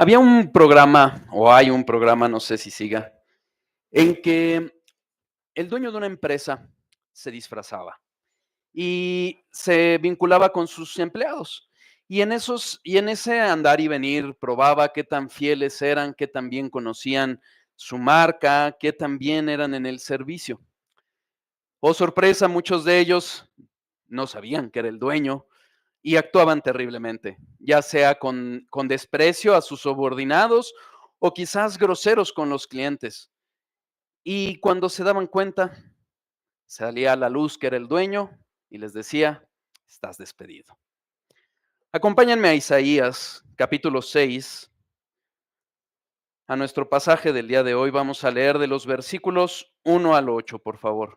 Había un programa, o hay un programa, no sé si siga, en que el dueño de una empresa se disfrazaba y se vinculaba con sus empleados. Y en ese andar y venir probaba qué tan fieles eran, qué tan bien conocían su marca, qué tan bien eran en el servicio. Oh, sorpresa, muchos de ellos no sabían que era el dueño y actuaban terriblemente, ya sea con desprecio a sus subordinados o quizás groseros con los clientes. Y cuando se daban cuenta, salía a la luz que era el dueño y les decía, estás despedido. Acompáñenme a Isaías, capítulo 6, a nuestro pasaje del día de hoy. Vamos a leer de los versículos 1 al 8, por favor.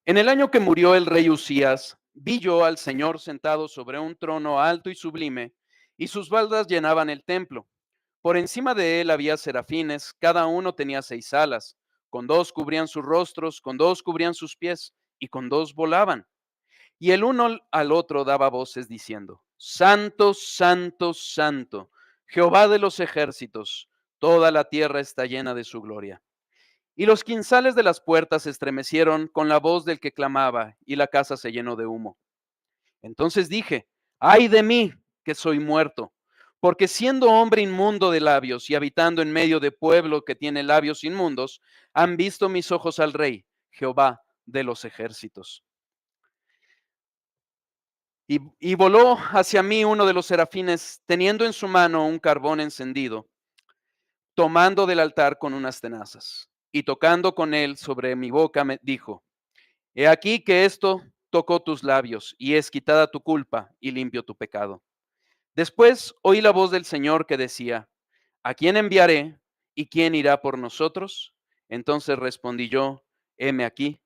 En el año que murió el rey Usías, vi yo al Señor sentado sobre un trono alto y sublime, y sus baldas llenaban el templo. Por encima de él había serafines, cada uno tenía 6 alas, con dos cubrían sus rostros, con dos cubrían sus pies, y con dos volaban. Y el uno al otro daba voces diciendo, Santo, Santo, Santo, Jehová de los ejércitos, toda la tierra está llena de su gloria. Y los quinzales de las puertas se estremecieron con la voz del que clamaba, y la casa se llenó de humo. Entonces dije, ay de mí, que soy muerto, porque siendo hombre inmundo de labios y habitando en medio de pueblo que tiene labios inmundos, han visto mis ojos al Rey, Jehová de los ejércitos. Y voló hacia mí uno de los serafines, teniendo en su mano un carbón encendido, tomando del altar con unas tenazas, y tocando con él sobre mi boca, me dijo, he aquí que esto tocó tus labios, y es quitada tu culpa, y limpio tu pecado. Después oí la voz del Señor que decía, ¿a quién enviaré y quién irá por nosotros? Entonces respondí yo, heme aquí,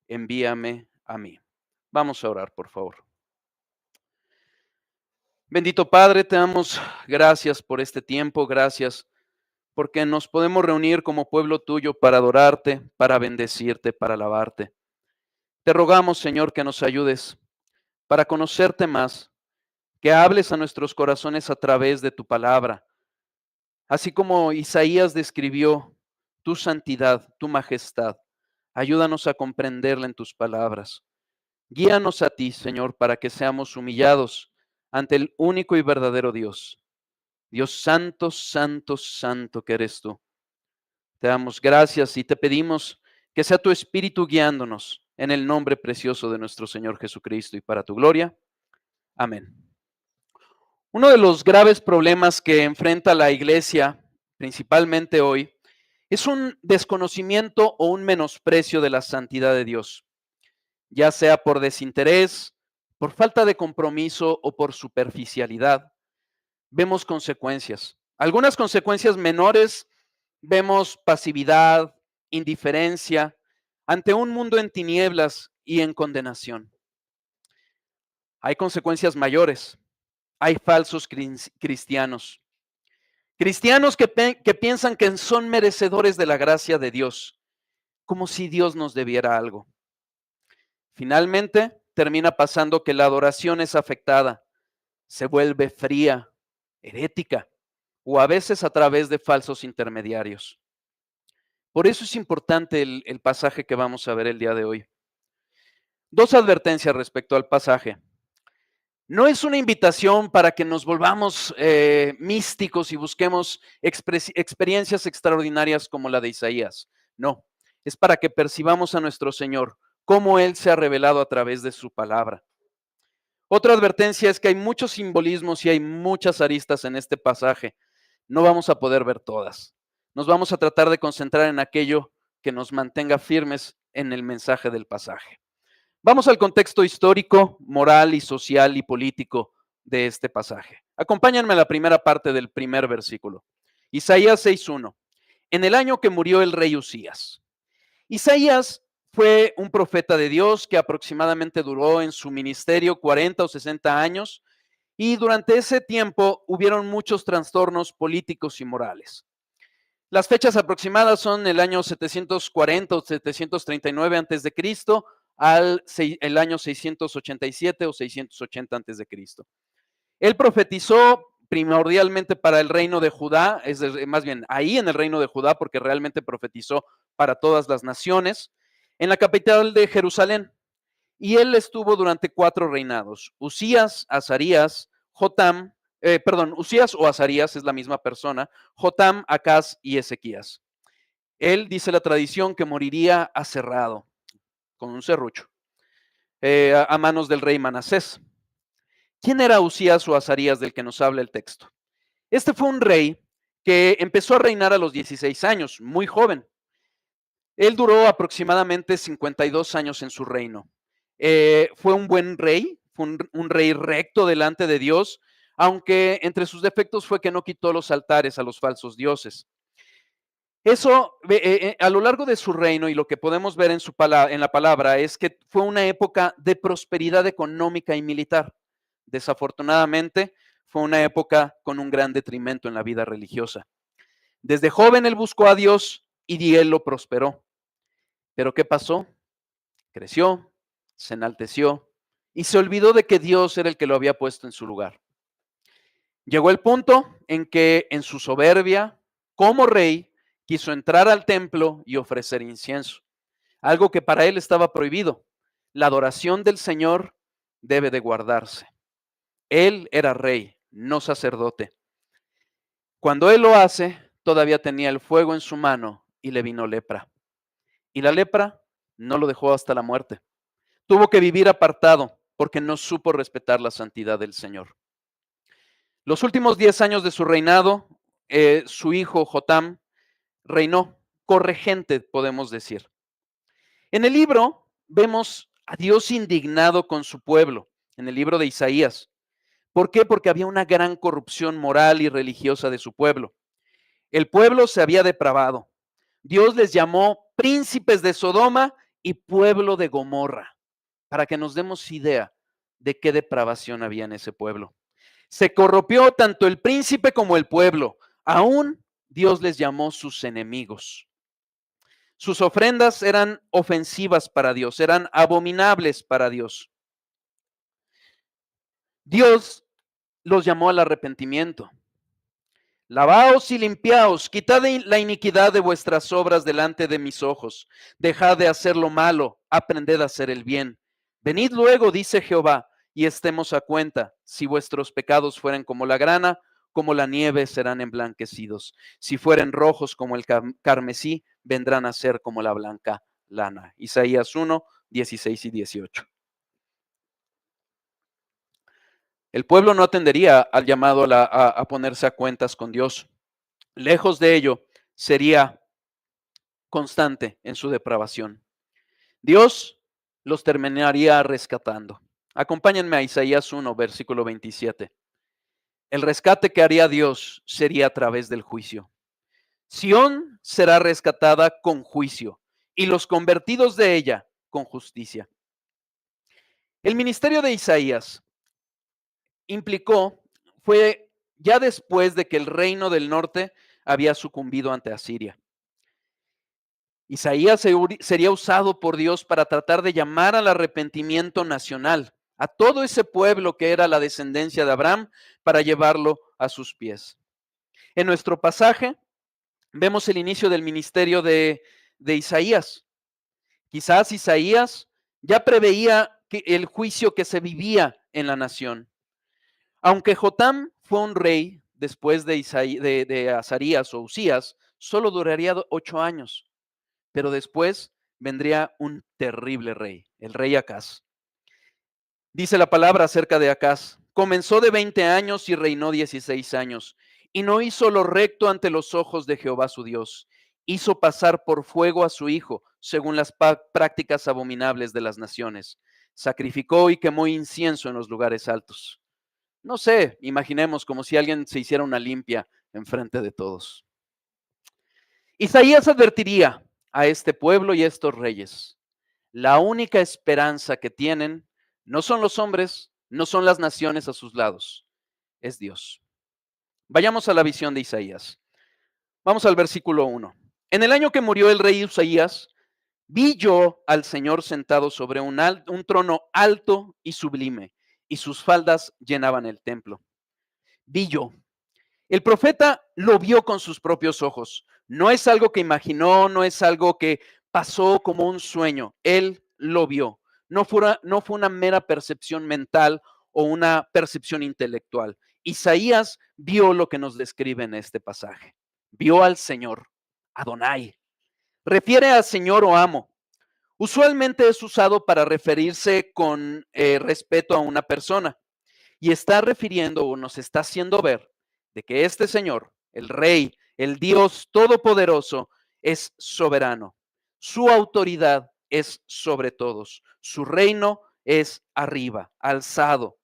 envíame a mí. Vamos a orar, por favor. Bendito Padre, te damos gracias por este tiempo, gracias porque nos podemos reunir como pueblo tuyo para adorarte, para bendecirte, para alabarte. Te rogamos, Señor, que nos ayudes para conocerte más, que hables a nuestros corazones a través de tu palabra. Así como Isaías describió tu santidad, tu majestad, ayúdanos a comprenderla en tus palabras. Guíanos a ti, Señor, para que seamos humillados ante el único y verdadero Dios. Dios santo, santo, santo que eres tú. Te damos gracias y te pedimos que sea tu Espíritu guiándonos en el nombre precioso de nuestro Señor Jesucristo y para tu gloria. Amén. Uno de los graves problemas que enfrenta la iglesia, principalmente hoy, es un desconocimiento o un menosprecio de la santidad de Dios, ya sea por desinterés, por falta de compromiso o por superficialidad. Vemos consecuencias. Algunas consecuencias menores, vemos pasividad, indiferencia ante un mundo en tinieblas y en condenación. Hay consecuencias mayores. Hay falsos cristianos. Cristianos que piensan que son merecedores de la gracia de Dios, como si Dios nos debiera algo. Finalmente, termina pasando que la adoración es afectada, se vuelve fría, herética, o a veces a través de falsos intermediarios. Por eso es importante el pasaje que vamos a ver el día de hoy. Dos advertencias respecto al pasaje. No es una invitación para que nos volvamos místicos y busquemos experiencias extraordinarias como la de Isaías. No, es para que percibamos a nuestro Señor, cómo Él se ha revelado a través de su palabra. Otra advertencia es que hay muchos simbolismos y hay muchas aristas en este pasaje. No vamos a poder ver todas. Nos vamos a tratar de concentrar en aquello que nos mantenga firmes en el mensaje del pasaje. Vamos al contexto histórico, moral y social y político de este pasaje. Acompáñenme a la primera parte del primer versículo. Isaías 6:1. En el año que murió el rey Usías. Isaías fue un profeta de Dios que aproximadamente duró en su ministerio 40 o 60 años y durante ese tiempo hubieron muchos trastornos políticos y morales. Las fechas aproximadas son el año 740 o 739 antes de Cristo al el año 687 o 680 antes de Cristo. Él profetizó primordialmente para el reino de Judá, más bien ahí en el reino de Judá, porque realmente profetizó para todas las naciones, en la capital de Jerusalén. Y él estuvo durante 4 reinados: Usías, Azarías, Jotam, Usías o Azarías es la misma persona, Jotam, Acaz y Ezequías. Él, dice la tradición, que moriría aserrado, con un serrucho, a manos del rey Manasés. ¿Quién era Usías o Azarías del que nos habla el texto? Este fue un rey que empezó a reinar a los 16 años, muy joven. Él duró aproximadamente 52 años en su reino. Fue un buen rey, fue un rey recto delante de Dios, aunque entre sus defectos fue que no quitó los altares a los falsos dioses. Eso, a lo largo de su reino, y lo que podemos ver en la palabra, es que fue una época de prosperidad económica y militar. Desafortunadamente, fue una época con un gran detrimento en la vida religiosa. Desde joven él buscó a Dios y él lo prosperó. Pero ¿qué pasó? Creció, se enalteció y se olvidó de que Dios era el que lo había puesto en su lugar. Llegó el punto en que en su soberbia, como rey, quiso entrar al templo y ofrecer incienso, algo que para él estaba prohibido. La adoración del Señor debe de guardarse. Él era rey, no sacerdote. Cuando él lo hace, todavía tenía el fuego en su mano y le vino lepra. Y la lepra no lo dejó hasta la muerte. Tuvo que vivir apartado porque no supo respetar la santidad del Señor. Los últimos 10 años de su reinado, su hijo Jotam reinó, corregente, podemos decir. En el libro vemos a Dios indignado con su pueblo, en el libro de Isaías. ¿Por qué? Porque había una gran corrupción moral y religiosa de su pueblo. El pueblo se había depravado. Dios les llamó príncipes de Sodoma y pueblo de Gomorra, para que nos demos idea de qué depravación había en ese pueblo. Se corrompió tanto el príncipe como el pueblo. Aún Dios les llamó sus enemigos. Sus ofrendas eran ofensivas para Dios, eran abominables para Dios. Dios los llamó al arrepentimiento. Lavaos y limpiaos, quitad la iniquidad de vuestras obras delante de mis ojos. Dejad de hacer lo malo, aprended a hacer el bien. Venid luego, dice Jehová, y estemos a cuenta. Si vuestros pecados fueren como la grana, como la nieve serán emblanquecidos. Si fueren rojos como el carmesí, vendrán a ser como la blanca lana. Isaías 1, 16 y 18. El pueblo no atendería al llamado a ponerse a cuentas con Dios. Lejos de ello, sería constante en su depravación. Dios los terminaría rescatando. Acompáñenme a Isaías 1, versículo 27. El rescate que haría Dios sería a través del juicio. Sión será rescatada con juicio y los convertidos de ella con justicia. El ministerio de Isaías fue ya después de que el reino del norte había sucumbido ante Asiria. Isaías sería usado por Dios para tratar de llamar al arrepentimiento nacional, a todo ese pueblo que era la descendencia de Abraham, para llevarlo a sus pies. En nuestro pasaje vemos el inicio del ministerio de Isaías. Quizás Isaías ya preveía el juicio que se vivía en la nación. Aunque Jotam fue un rey después de Azarías o Usías, solo duraría 8 años. Pero después vendría un terrible rey, el rey Acaz. Dice la palabra acerca de Acaz: comenzó de 20 años y reinó 16 años, y no hizo lo recto ante los ojos de Jehová su Dios. Hizo pasar por fuego a su hijo, según las prácticas abominables de las naciones. Sacrificó y quemó incienso en los lugares altos. No sé, imaginemos como si alguien se hiciera una limpia enfrente de todos. Isaías advertiría a este pueblo y a estos reyes: la única esperanza que tienen no son los hombres, no son las naciones a sus lados, es Dios. Vayamos a la visión de Isaías. Vamos al versículo 1. En el año que murió el rey Isaías, vi yo al Señor sentado sobre un trono alto y sublime, y sus faldas llenaban el templo. Vi yo. El profeta lo vio con sus propios ojos. No es algo que imaginó, no es algo que pasó como un sueño. Él lo vio. No fue una mera percepción mental o una percepción intelectual. Isaías vio lo que nos describe en este pasaje. Vio al Señor, Adonai. Refiere a Señor o amo. Usualmente es usado para referirse con respeto a una persona y está refiriendo o nos está haciendo ver de que este Señor, el Rey, el Dios Todopoderoso, es soberano. Su autoridad es sobre todos. Su reino es arriba, alzado.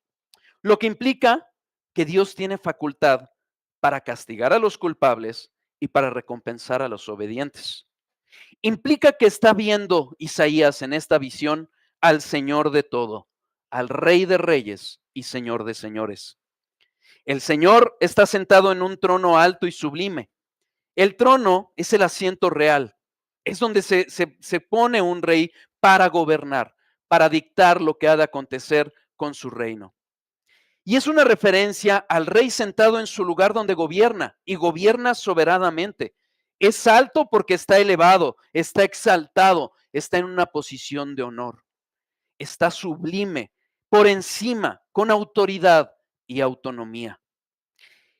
Lo que implica que Dios tiene facultad para castigar a los culpables y para recompensar a los obedientes. Implica que está viendo Isaías en esta visión al Señor de todo, al Rey de reyes y Señor de señores. El Señor está sentado en un trono alto y sublime. El trono es el asiento real, es donde se pone un rey para gobernar, para dictar lo que ha de acontecer con su reino. Y es una referencia al rey sentado en su lugar donde gobierna y gobierna soberanamente. Es alto porque está elevado, está exaltado, está en una posición de honor. Está sublime, por encima, con autoridad y autonomía.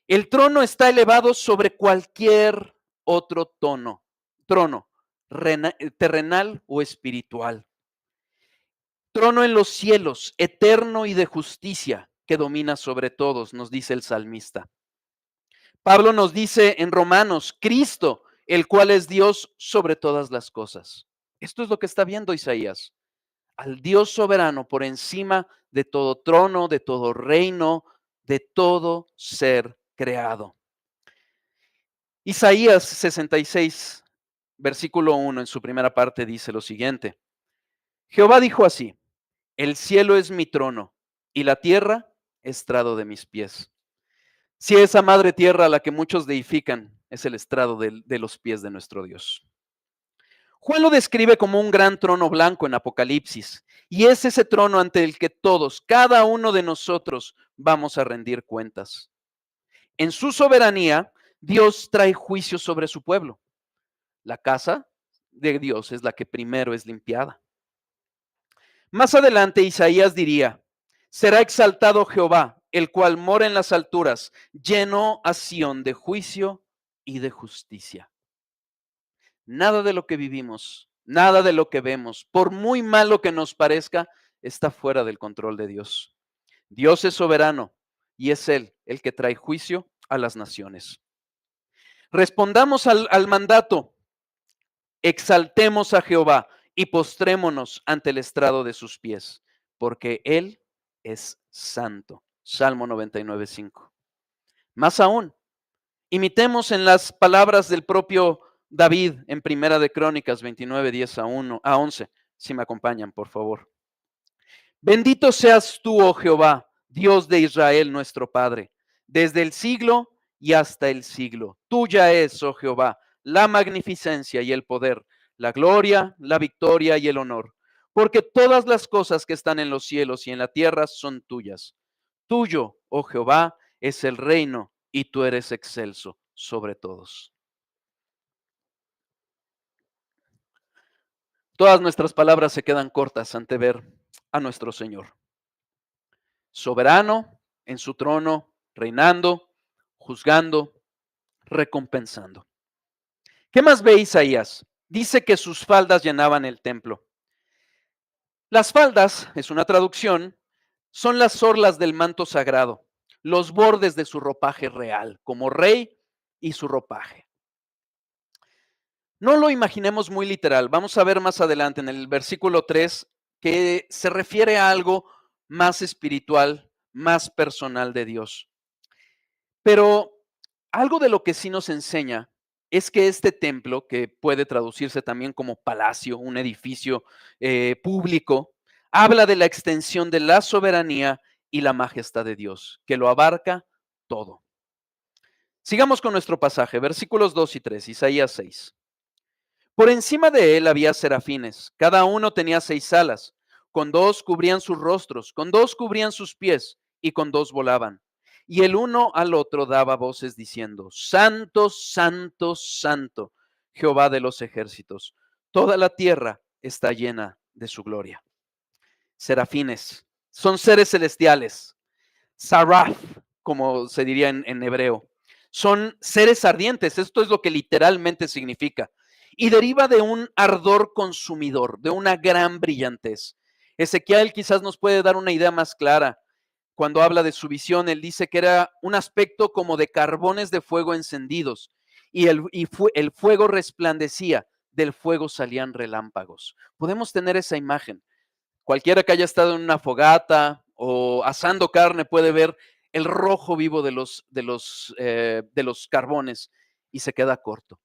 El trono está elevado sobre cualquier otro trono, terrenal o espiritual. Trono en los cielos, eterno y de justicia, que domina sobre todos, nos dice el salmista. Pablo nos dice en Romanos, Cristo, el cual es Dios sobre todas las cosas. Esto es lo que está viendo Isaías, al Dios soberano por encima de todo trono, de todo reino, de todo ser creado. Isaías 66, versículo 1, en su primera parte dice lo siguiente. Jehová dijo así, el cielo es mi trono y la tierra estrado de mis pies. Si esa madre tierra a la que muchos deifican es el estrado de los pies de nuestro Dios. Juan lo describe como un gran trono blanco en Apocalipsis, y es ese trono ante el que todos, cada uno de nosotros, vamos a rendir cuentas. En su soberanía, Dios trae juicio sobre su pueblo. La casa de Dios es la que primero es limpiada. Más adelante Isaías diría, será exaltado Jehová, el cual mora en las alturas, lleno a Sión de juicio y de justicia. Nada de lo que vivimos, nada de lo que vemos, por muy malo que nos parezca, está fuera del control de Dios. Dios es soberano y es Él el que trae juicio a las naciones. Respondamos al mandato, exaltemos a Jehová y postrémonos ante el estrado de sus pies, porque Él es santo. Salmo 99:5. Más aún, imitemos en las palabras del propio David en Primera de Crónicas 29:10-11, si me acompañan, por favor. Bendito seas tú, oh Jehová, Dios de Israel, nuestro Padre, desde el siglo y hasta el siglo. Tuya es, oh Jehová, la magnificencia y el poder, la gloria, la victoria y el honor, porque todas las cosas que están en los cielos y en la tierra son tuyas. Tuyo, oh Jehová, es el reino y tú eres excelso sobre todos. Todas nuestras palabras se quedan cortas ante ver a nuestro Señor. Soberano en su trono, reinando, juzgando, recompensando. ¿Qué más ve Isaías? Dice que sus faldas llenaban el templo. Las faldas, es una traducción, son las orlas del manto sagrado, los bordes de su ropaje real, como rey y su ropaje. No lo imaginemos muy literal. Vamos a ver más adelante en el versículo 3 que se refiere a algo más espiritual, más personal de Dios. Pero algo de lo que sí nos enseña es que este templo, que puede traducirse también como palacio, un edificio público, habla de la extensión de la soberanía y la majestad de Dios, que lo abarca todo. Sigamos con nuestro pasaje, versículos 2 y 3, Isaías 6. Por encima de él había serafines, cada uno tenía 6 alas, con 2 cubrían sus rostros, con 2 cubrían sus pies y con 2 volaban. y el uno al otro daba voces diciendo: Santo, santo, santo, Jehová de los ejércitos, toda la tierra está llena de su gloria. Serafines son seres celestiales. Saraf, como se diría en hebreo, son seres ardientes. Esto es lo que literalmente significa. Y deriva de un ardor consumidor, de una gran brillantez. Ezequiel quizás nos puede dar una idea más clara. Cuando habla de su visión, él dice que era un aspecto como de carbones de fuego encendidos, y el fuego resplandecía, del fuego salían relámpagos. Podemos tener esa imagen. Cualquiera que haya estado en una fogata o asando carne puede ver el rojo vivo de los carbones y se queda corto.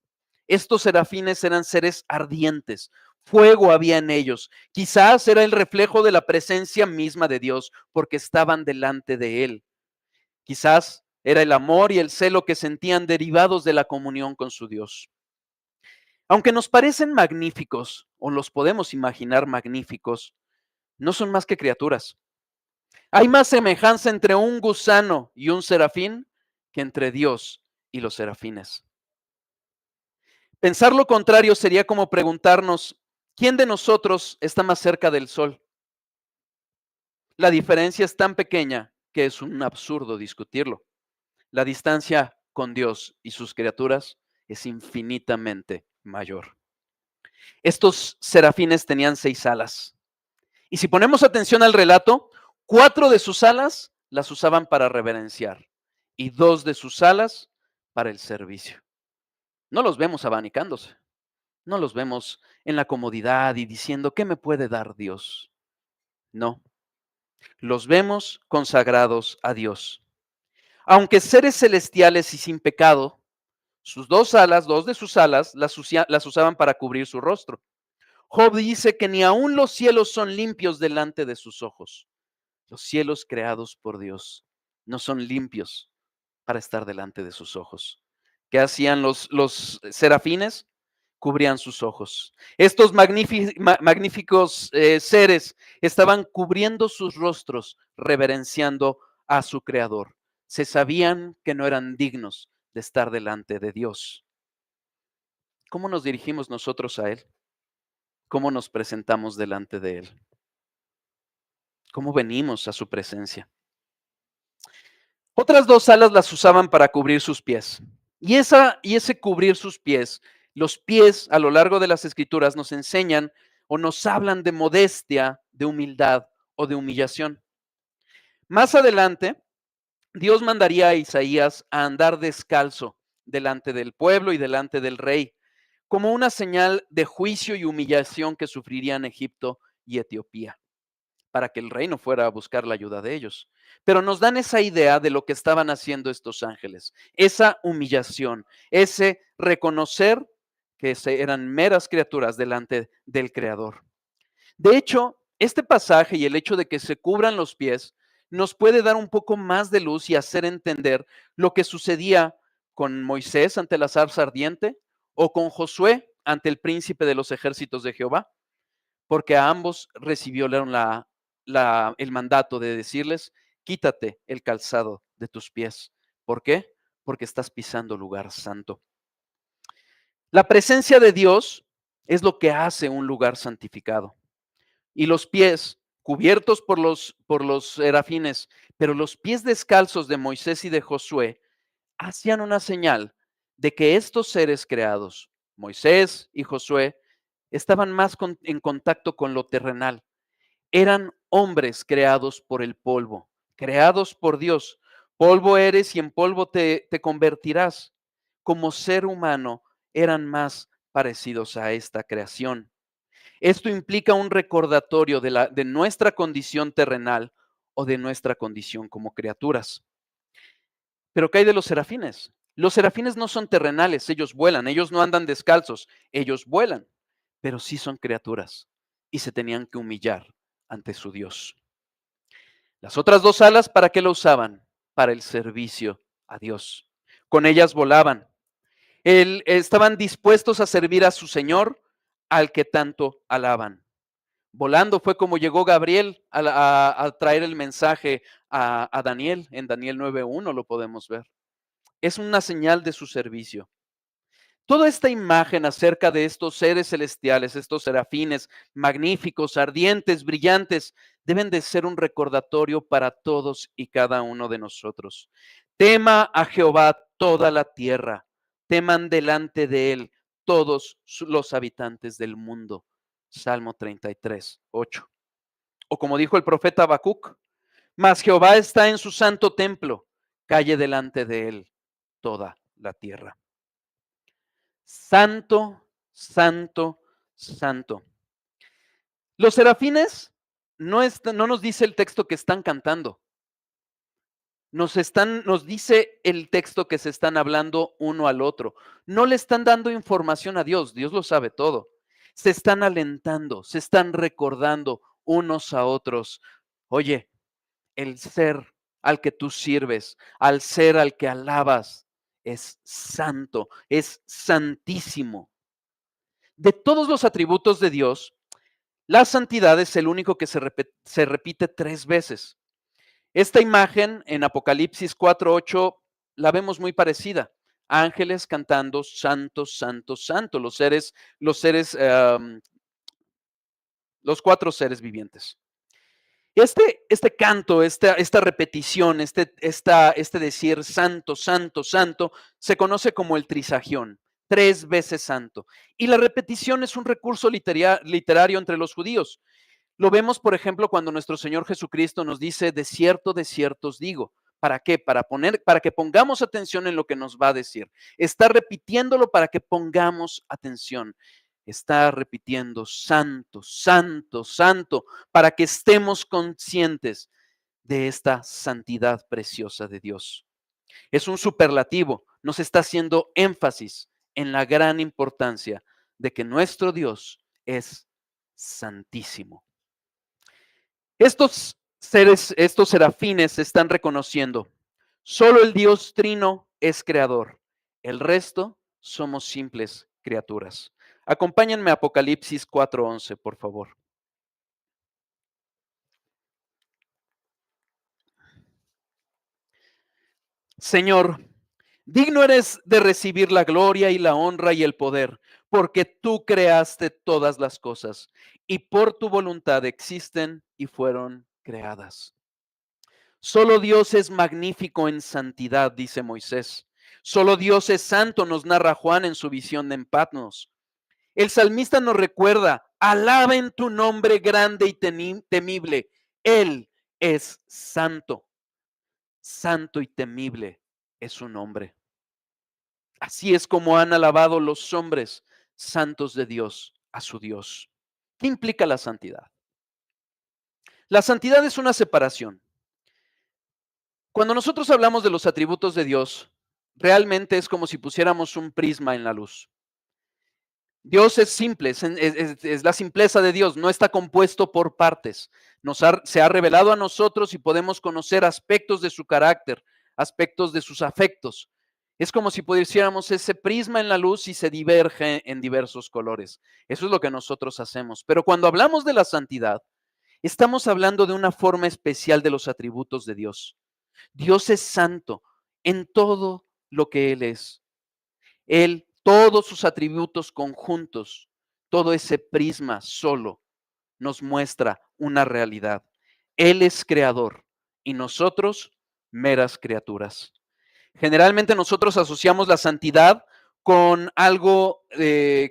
Estos serafines eran seres ardientes, fuego había en ellos. Quizás era el reflejo de la presencia misma de Dios porque estaban delante de Él. Quizás era el amor y el celo que sentían derivados de la comunión con su Dios. Aunque nos parecen magníficos, o los podemos imaginar magníficos, no son más que criaturas. Hay más semejanza entre un gusano y un serafín que entre Dios y los serafines. Pensar lo contrario sería como preguntarnos, ¿quién de nosotros está más cerca del sol? La diferencia es tan pequeña que es un absurdo discutirlo. La distancia con Dios y sus criaturas es infinitamente mayor. Estos serafines tenían 6 alas. Y si ponemos atención al relato, 4 de sus alas las usaban para reverenciar y 2 de sus alas para el servicio. No los vemos abanicándose, no los vemos en la comodidad y diciendo, ¿qué me puede dar Dios? No, los vemos consagrados a Dios. Aunque seres celestiales y sin pecado, sus 2 alas, 2 de sus alas, las usaban para cubrir su rostro. Job dice que ni aun los cielos son limpios delante de sus ojos. Los cielos creados por Dios no son limpios para estar delante de sus ojos. ¿Qué hacían los serafines? Cubrían sus ojos. Estos magníficos seres estaban cubriendo sus rostros, reverenciando a su Creador. Se sabían que no eran dignos de estar delante de Dios. ¿Cómo nos dirigimos nosotros a Él? ¿Cómo nos presentamos delante de Él? ¿Cómo venimos a su presencia? Otras 2 alas las usaban para cubrir sus pies. Y ese cubrir sus pies, los pies a lo largo de las escrituras nos enseñan o nos hablan de modestia, de humildad o de humillación. Más adelante, Dios mandaría a Isaías a andar descalzo delante del pueblo y delante del rey, como una señal de juicio y humillación que sufrirían Egipto y Etiopía, para que el rey no fuera a buscar la ayuda de ellos. Pero nos dan esa idea de lo que estaban haciendo estos ángeles, esa humillación, ese reconocer que eran meras criaturas delante del Creador. De hecho, este pasaje y el hecho de que se cubran los pies nos puede dar un poco más de luz y hacer entender lo que sucedía con Moisés ante la zarza ardiente o con Josué ante el príncipe de los ejércitos de Jehová, porque a ambos recibieron el mandato de decirles, quítate el calzado de tus pies. ¿Por qué? Porque estás pisando lugar santo. La presencia de Dios es lo que hace un lugar santificado. Y los pies cubiertos por los serafines, pero los pies descalzos de Moisés y de Josué hacían una señal de que estos seres creados, Moisés y Josué, estaban más en contacto con lo terrenal. Eran hombres creados por el polvo, creados por Dios. Polvo eres y en polvo te convertirás. Como ser humano, eran más parecidos a esta creación. Esto implica un recordatorio de nuestra condición terrenal o de nuestra condición como criaturas. Pero ¿qué hay de los serafines? Los serafines no son terrenales, ellos vuelan, ellos no andan descalzos, ellos vuelan, pero sí son criaturas y se tenían que humillar ante su Dios. Las otras 2 alas, ¿para qué lo usaban? Para el servicio a Dios. Con ellas volaban. Estaban dispuestos a servir a su Señor, al que tanto alaban. Volando fue como llegó Gabriel a traer el mensaje a Daniel, en Daniel 9:1 lo podemos ver. Es una señal de su servicio. Toda esta imagen acerca de estos seres celestiales, estos serafines magníficos, ardientes, brillantes, deben de ser un recordatorio para todos y cada uno de nosotros. Tema a Jehová toda la tierra, teman delante de él todos los habitantes del mundo. Salmo 33:8. O como dijo el profeta Habacuc, mas Jehová está en su santo templo, calle delante de él toda la tierra. Santo, santo, santo. Los serafines no nos dice el texto que están cantando. Nos dice el texto que se están hablando uno al otro. No le están dando información a Dios, Dios lo sabe todo. Se están alentando, se están recordando unos a otros. Oye, el ser al que tú sirves, al ser al que alabas, es santo, es santísimo. De todos los atributos de Dios, la santidad es el único que se repite 3 veces. Esta imagen en Apocalipsis 4:8 la vemos muy parecida. Ángeles cantando santo, santo, santo, los 4 seres vivientes. Este canto, esta repetición, este decir santo, santo, santo, se conoce como el trisagión, 3 veces santo. Y la repetición es un recurso literario entre los judíos. Lo vemos, por ejemplo, cuando nuestro Señor Jesucristo nos dice, de cierto os digo. ¿Para qué? Para que pongamos atención en lo que nos va a decir. Está repitiéndolo para que pongamos atención. Está repitiendo santo, santo, santo, para que estemos conscientes de esta santidad preciosa de Dios. Es un superlativo, nos está haciendo énfasis en la gran importancia de que nuestro Dios es santísimo. Estos seres, estos serafines están reconociendo, solo el Dios Trino es creador, el resto somos simples criaturas. Acompáñenme a Apocalipsis 4:11, por favor. Señor, digno eres de recibir la gloria y la honra y el poder, porque tú creaste todas las cosas y por tu voluntad existen y fueron creadas. Solo Dios es magnífico en santidad, dice Moisés. Solo Dios es santo, nos narra Juan en su visión de Patmos. El salmista nos recuerda, alaben tu nombre grande y temible. Él es santo. Santo y temible es su nombre. Así es como han alabado los hombres santos de Dios a su Dios. ¿Qué implica la santidad? La santidad es una separación. Cuando nosotros hablamos de los atributos de Dios, realmente es como si pusiéramos un prisma en la luz. Dios es simple, es la simpleza de Dios, no está compuesto por partes. Se ha revelado a nosotros y podemos conocer aspectos de su carácter, aspectos de sus afectos. Es como si pusiéramos ese prisma en la luz y se diverge en diversos colores. Eso es lo que nosotros hacemos. Pero cuando hablamos de la santidad, estamos hablando de una forma especial de los atributos de Dios. Dios es santo en todo lo que Él es. Él, todos sus atributos conjuntos, todo ese prisma solo nos muestra una realidad. Él es creador y nosotros meras criaturas. Generalmente nosotros asociamos la santidad con algo,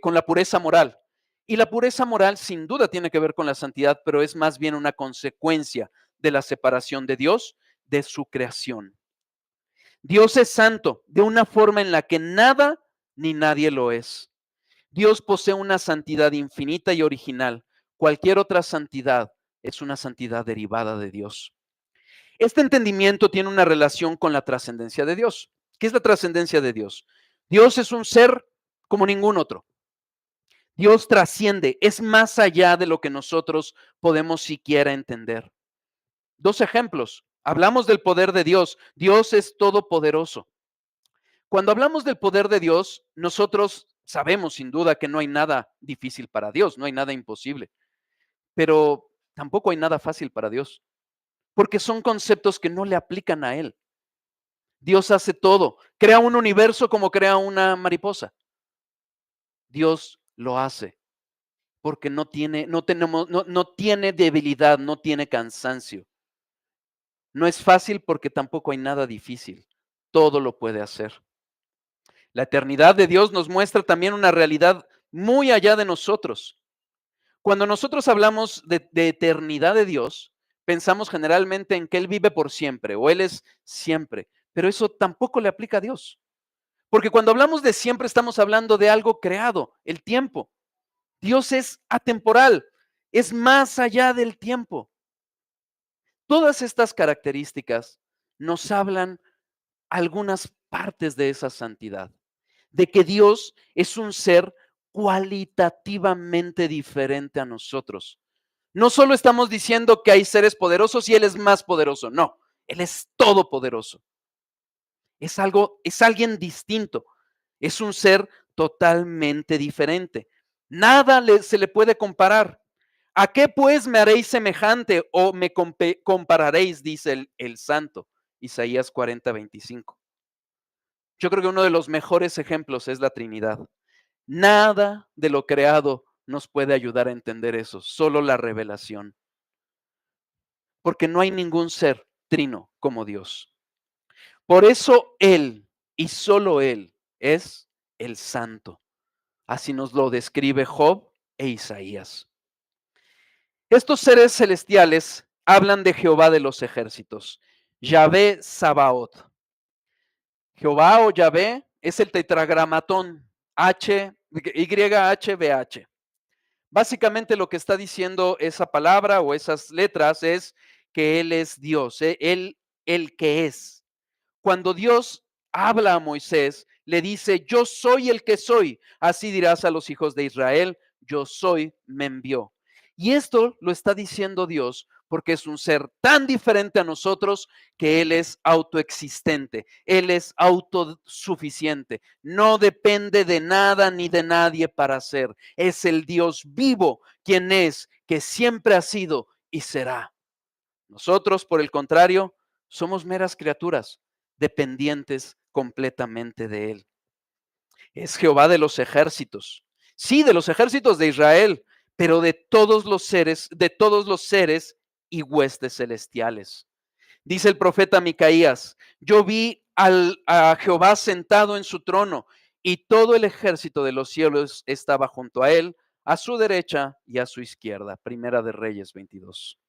con la pureza moral. Y la pureza moral sin duda tiene que ver con la santidad, pero es más bien una consecuencia de la separación de Dios de su creación. Dios es santo de una forma en la que nada ni nadie lo es. Dios posee una santidad infinita y original. Cualquier otra santidad es una santidad derivada de Dios. Este entendimiento tiene una relación con la trascendencia de Dios. ¿Qué es la trascendencia de Dios? Dios es un ser como ningún otro. Dios trasciende, es más allá de lo que nosotros podemos siquiera entender. 2 ejemplos. Hablamos del poder de Dios. Dios es todopoderoso. Cuando hablamos del poder de Dios, nosotros sabemos sin duda que no hay nada difícil para Dios, no hay nada imposible, pero tampoco hay nada fácil para Dios. porque son conceptos que no le aplican a él. Dios hace todo, crea un universo como crea una mariposa. Dios lo hace porque no tiene debilidad, no tiene cansancio. No es fácil porque tampoco hay nada difícil. Todo lo puede hacer. La eternidad de Dios nos muestra también una realidad muy allá de nosotros. Cuando nosotros hablamos de eternidad de Dios, pensamos generalmente en que Él vive por siempre o Él es siempre, pero eso tampoco le aplica a Dios. Porque cuando hablamos de siempre estamos hablando de algo creado, el tiempo. Dios es atemporal, es más allá del tiempo. Todas estas características nos hablan algunas partes de esa santidad, de que Dios es un ser cualitativamente diferente a nosotros. No solo estamos diciendo que hay seres poderosos y Él es más poderoso, no, Él es todopoderoso. Es alguien distinto, es un ser totalmente diferente. Se le puede comparar. ¿A qué pues me haréis semejante o me compararéis? Dice el santo, Isaías 40:25. Yo creo que uno de los mejores ejemplos es la Trinidad. Nada de lo creado nos puede ayudar a entender eso, solo la revelación. Porque no hay ningún ser trino como Dios. Por eso Él, y solo Él, es el santo. Así nos lo describe Job e Isaías. Estos seres celestiales hablan de Jehová de los ejércitos, Yahvé Sabaoth. Jehová o Yahvé es el tetragramatón YHWH. Básicamente lo que está diciendo esa palabra o esas letras es que Él es Dios, Él el que es. Cuando Dios habla a Moisés, le dice, yo soy el que soy. Así dirás a los hijos de Israel, yo soy, me envió. Y esto lo está diciendo Dios porque es un ser tan diferente a nosotros que Él es autoexistente, Él es autosuficiente, no depende de nada ni de nadie para ser. Es el Dios vivo, quien es, que siempre ha sido y será. Nosotros, por el contrario, somos meras criaturas dependientes completamente de Él. Es Jehová de los ejércitos. Sí, de los ejércitos de Israel, pero de todos los seres y huestes celestiales. Dice el profeta Micaías, yo vi a Jehová sentado en su trono y todo el ejército de los cielos estaba junto a él, a su derecha y a su izquierda. Primera de Reyes 22.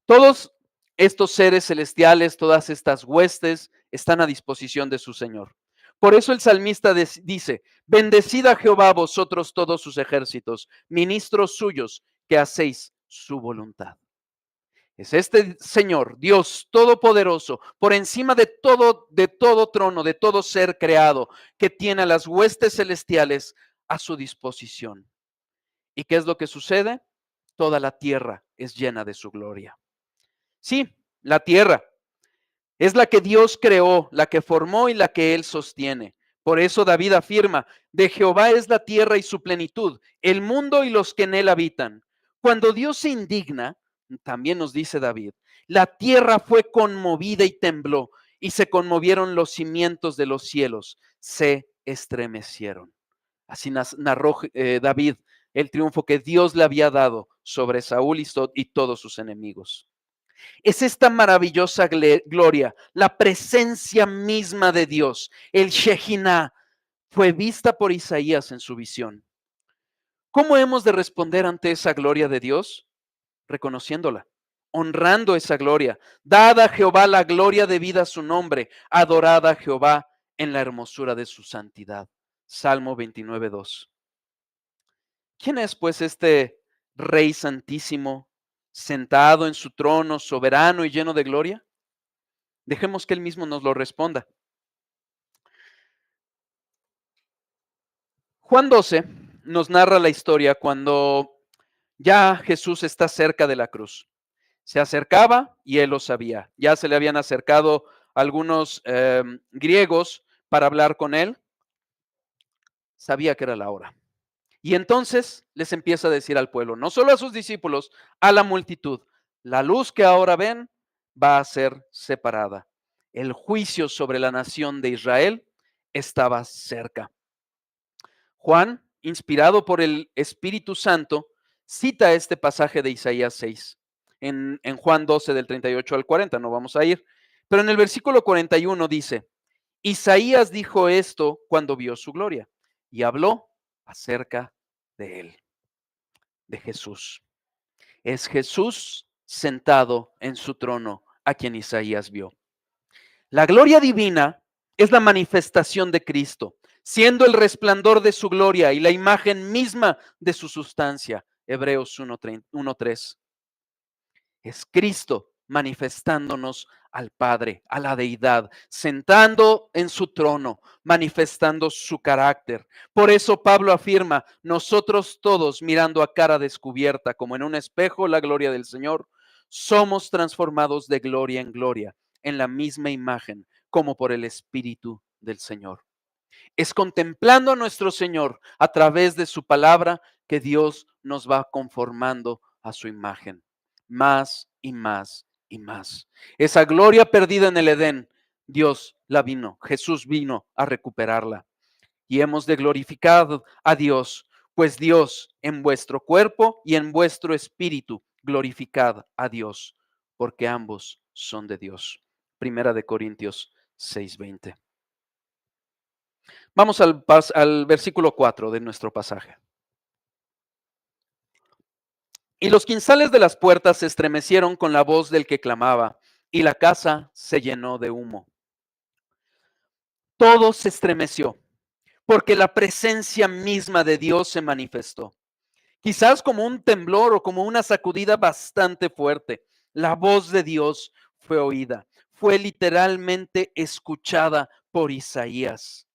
Todos estos seres celestiales, todas estas huestes, están a disposición de su Señor. Por eso el salmista dice, bendecid a Jehová vosotros todos sus ejércitos, ministros suyos, que hacéis su voluntad. Es este Señor, Dios Todopoderoso, por encima de todo trono, de todo ser creado, que tiene a las huestes celestiales a su disposición. ¿Y qué es lo que sucede? Toda la tierra es llena de su gloria. Sí, la tierra es la que Dios creó, la que formó y la que Él sostiene. Por eso David afirma, de Jehová es la tierra y su plenitud, el mundo y los que en él habitan. Cuando Dios se indigna, también nos dice David, la tierra fue conmovida y tembló, y se conmovieron los cimientos de los cielos, se estremecieron. Así narró David el triunfo que Dios le había dado sobre Saúl y todos sus enemigos. Es esta maravillosa gloria, la presencia misma de Dios, el Shekinah, fue vista por Isaías en su visión. ¿Cómo hemos de responder ante esa gloria de Dios? Reconociéndola, honrando esa gloria. Dada a Jehová la gloria debida a su nombre, adorada a Jehová en la hermosura de su santidad. Salmo 29:2. ¿Quién es pues este Rey Santísimo, sentado en su trono, soberano y lleno de gloria? Dejemos que Él mismo nos lo responda. Juan 12 nos narra la historia cuando ya Jesús está cerca de la cruz. Se acercaba y Él lo sabía. Ya se le habían acercado algunos griegos para hablar con Él. Sabía que era la hora. Y entonces les empieza a decir al pueblo, no solo a sus discípulos, a la multitud, La luz que ahora ven va a ser separada. El juicio sobre la nación de Israel estaba cerca. Juan, inspirado por el Espíritu Santo, cita este pasaje de Isaías 6 en Juan 12 del 38 al 40, no vamos a ir, pero en el versículo 41 dice, Isaías dijo esto cuando vio su gloria y habló acerca de él, de Jesús. Es Jesús sentado en su trono a quien Isaías vio. La gloria divina es la manifestación de Cristo, siendo el resplandor de su gloria y la imagen misma de su sustancia. Hebreos 1:3. Es Cristo manifestándonos al Padre, a la deidad, sentando en su trono, manifestando su carácter. Por eso Pablo afirma, nosotros todos mirando a cara descubierta, como en un espejo, la gloria del Señor, somos transformados de gloria en gloria, en la misma imagen, como por el Espíritu del Señor. Es contemplando a nuestro Señor a través de su palabra que Dios nos va conformando a su imagen, más y más y más. Esa gloria perdida en el Edén, Dios la vino, Jesús vino a recuperarla. Y hemos de glorificar a Dios, pues Dios en vuestro cuerpo y en vuestro espíritu glorificad a Dios, porque ambos son de Dios. Primera de Corintios 6:20. Vamos al versículo 4 de nuestro pasaje. Y los quinzales de las puertas se estremecieron con la voz del que clamaba, y la casa se llenó de humo. Todo se estremeció, porque la presencia misma de Dios se manifestó. Quizás como un temblor o como una sacudida bastante fuerte. La voz de Dios fue oída, fue literalmente escuchada por Isaías.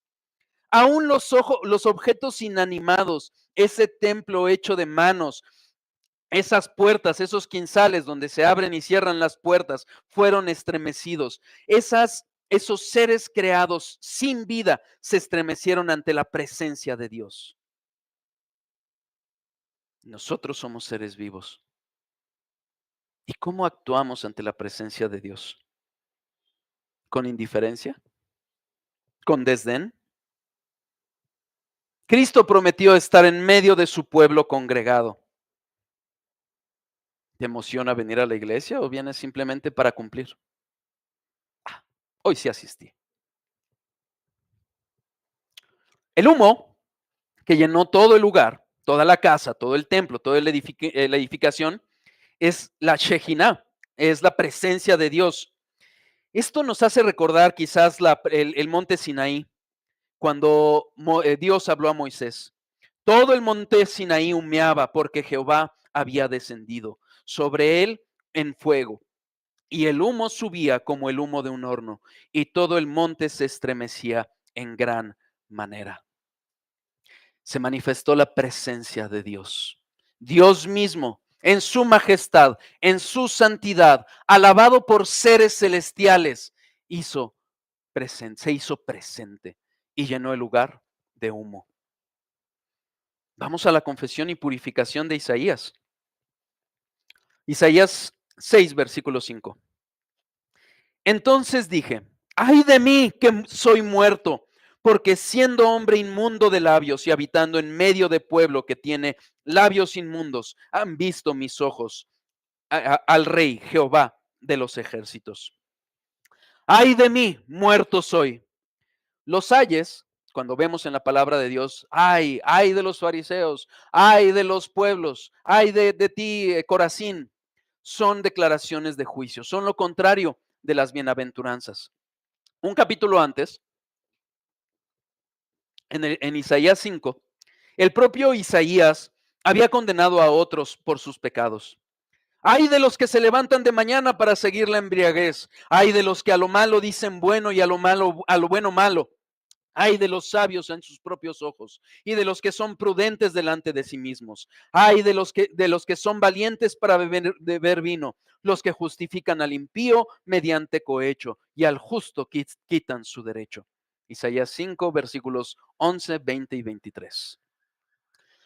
Aún los objetos inanimados, ese templo hecho de manos, esas puertas, esos quinzales donde se abren y cierran las puertas, fueron estremecidos. Esos seres creados sin vida se estremecieron ante la presencia de Dios. Nosotros somos seres vivos. ¿Y cómo actuamos ante la presencia de Dios? ¿Con indiferencia? ¿Con desdén? Cristo prometió estar en medio de su pueblo congregado. ¿Te emociona venir a la iglesia o vienes simplemente para cumplir? Hoy sí asistí. El humo que llenó todo el lugar, toda la casa, todo el templo, toda la edificación, es la Shejinah, es la presencia de Dios. Esto nos hace recordar quizás el monte Sinaí, cuando Dios habló a Moisés. Todo el monte Sinaí humeaba porque Jehová había descendido sobre él en fuego, y el humo subía como el humo de un horno, y todo el monte se estremecía en gran manera. Se manifestó la presencia de Dios. Dios mismo, en su majestad, en su santidad, alabado por seres celestiales, se hizo presente y llenó el lugar de humo. Vamos a la confesión y purificación de Isaías. Isaías 6, versículo 5. Entonces dije, ay de mí que soy muerto, porque siendo hombre inmundo de labios y habitando en medio de pueblo que tiene labios inmundos, han visto mis ojos al Rey Jehová de los ejércitos. Ay de mí, muerto soy. Los ayes, cuando vemos en la palabra de Dios, ay de los fariseos, ay de los pueblos, ay de ti, Corazín, son declaraciones de juicio, son lo contrario de las bienaventuranzas. Un capítulo antes, en Isaías 5, el propio Isaías había condenado a otros por sus pecados. Ay de los que se levantan de mañana para seguir la embriaguez. Ay de los que a lo malo dicen bueno y a lo bueno malo. Ay de los sabios en sus propios ojos y de los que son prudentes delante de sí mismos. Ay de los que son valientes para beber vino, los que justifican al impío mediante cohecho y al justo quitan su derecho. Isaías 5, versículos 11, 20 y 23.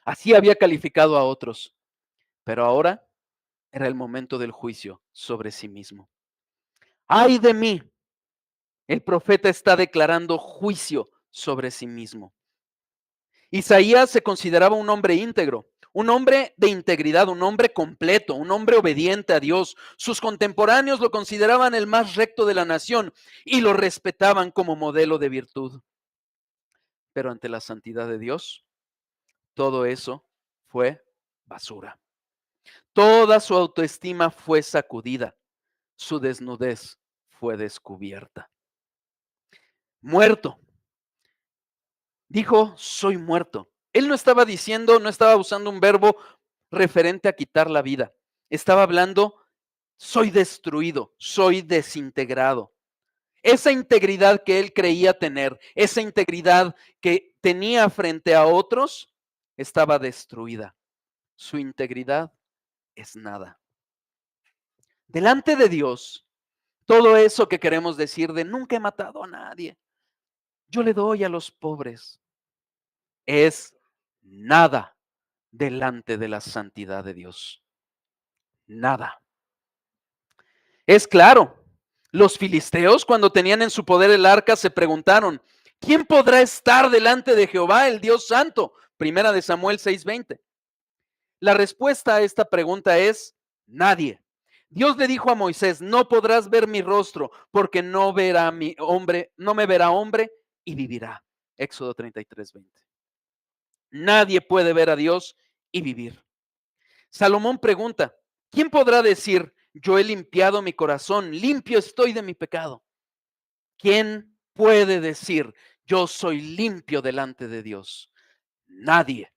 Así había calificado a otros, pero ahora Era el momento del juicio sobre sí mismo. ¡Ay de mí! El profeta está declarando juicio sobre sí mismo. Isaías se consideraba un hombre íntegro, un hombre de integridad, un hombre completo, un hombre obediente a Dios. Sus contemporáneos lo consideraban el más recto de la nación y lo respetaban como modelo de virtud. Pero ante la santidad de Dios, todo eso fue basura. Toda su autoestima fue sacudida, su desnudez fue descubierta. Muerto. Dijo, soy muerto. Él no estaba diciendo, no estaba usando un verbo referente a quitar la vida. Estaba hablando, soy destruido, soy desintegrado. Esa integridad que él creía tener, esa integridad que tenía frente a otros, estaba destruida. Su integridad es nada. Delante de Dios, todo eso que queremos decir de nunca he matado a nadie, yo le doy a los pobres, es nada delante de la santidad de Dios. Nada. Es claro, los filisteos cuando tenían en su poder el arca se preguntaron, ¿quién podrá estar delante de Jehová, el Dios Santo? Primera de Samuel 6:20. La respuesta a esta pregunta es nadie. Dios le dijo a Moisés, no podrás ver mi rostro porque no verá mi hombre, no me verá hombre y vivirá. Éxodo 33:20. Nadie puede ver a Dios y vivir. Salomón pregunta, ¿quién podrá decir, yo he limpiado mi corazón, limpio estoy de mi pecado? ¿Quién puede decir, yo soy limpio delante de Dios? Nadie,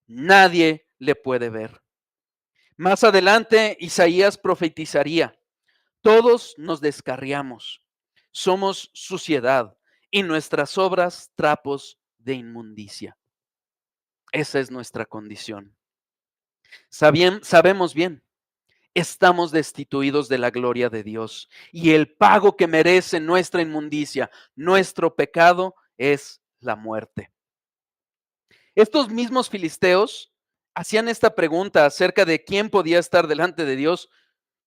nadie le puede ver. Más adelante, Isaías profetizaría, todos nos descarriamos, somos suciedad y nuestras obras trapos de inmundicia. Esa es nuestra condición. Sabemos bien, estamos destituidos de la gloria de Dios y el pago que merece nuestra inmundicia, nuestro pecado, es la muerte. Estos mismos filisteos hacían esta pregunta acerca de quién podía estar delante de Dios,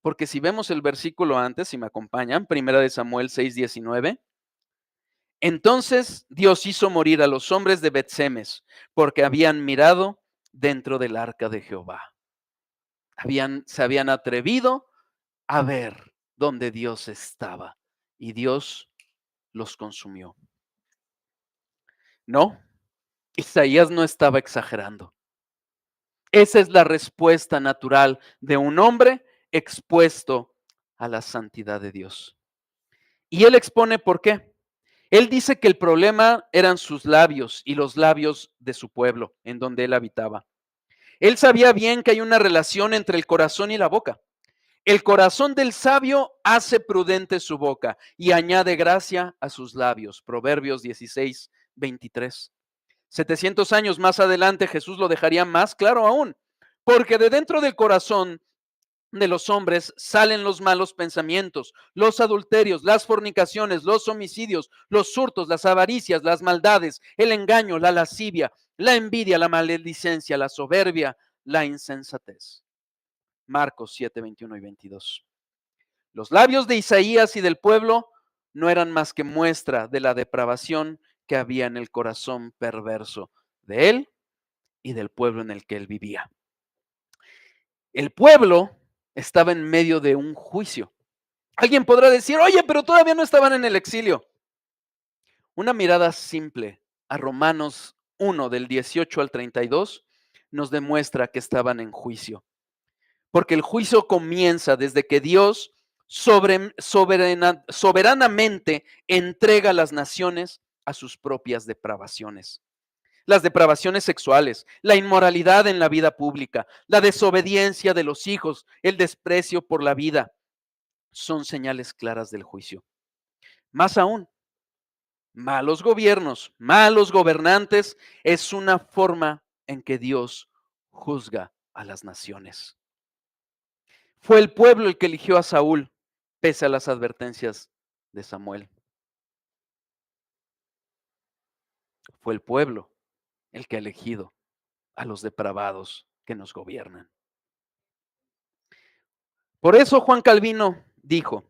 porque si vemos el versículo antes, si me acompañan, primera de Samuel 6:19, entonces Dios hizo morir a los hombres de Bet-Semes porque habían mirado dentro del arca de Jehová. Se habían atrevido a ver dónde Dios estaba y Dios los consumió. No, Isaías no estaba exagerando. Esa es la respuesta natural de un hombre expuesto a la santidad de Dios. Y él expone por qué. Él dice que el problema eran sus labios y los labios de su pueblo, en donde él habitaba. Él sabía bien que hay una relación entre el corazón y la boca. El corazón del sabio hace prudente su boca y añade gracia a sus labios. Proverbios 16:23. 700 años más adelante Jesús lo dejaría más claro aún, porque de dentro del corazón de los hombres salen los malos pensamientos, los adulterios, las fornicaciones, los homicidios, los hurtos, las avaricias, las maldades, el engaño, la lascivia, la envidia, la maledicencia, la soberbia, la insensatez. Marcos 7:21 y 22. Los labios de Isaías y del pueblo no eran más que muestra de la depravación que había en el corazón perverso de él y del pueblo en el que él vivía. El pueblo estaba en medio de un juicio. Alguien podrá decir, oye, pero todavía no estaban en el exilio. Una mirada simple a Romanos 1 del 18 al 32 nos demuestra que estaban en juicio. Porque el juicio comienza desde que Dios soberanamente entrega las naciones a sus propias depravaciones. Las depravaciones sexuales, la inmoralidad en la vida pública, la desobediencia de los hijos, el desprecio por la vida, son señales claras del juicio. Más aún, malos gobiernos, malos gobernantes es una forma en que Dios juzga a las naciones. Fue el pueblo el que eligió a Saúl, pese a las advertencias de Samuel. Fue el pueblo el que ha elegido a los depravados que nos gobiernan. Por eso Juan Calvino dijo: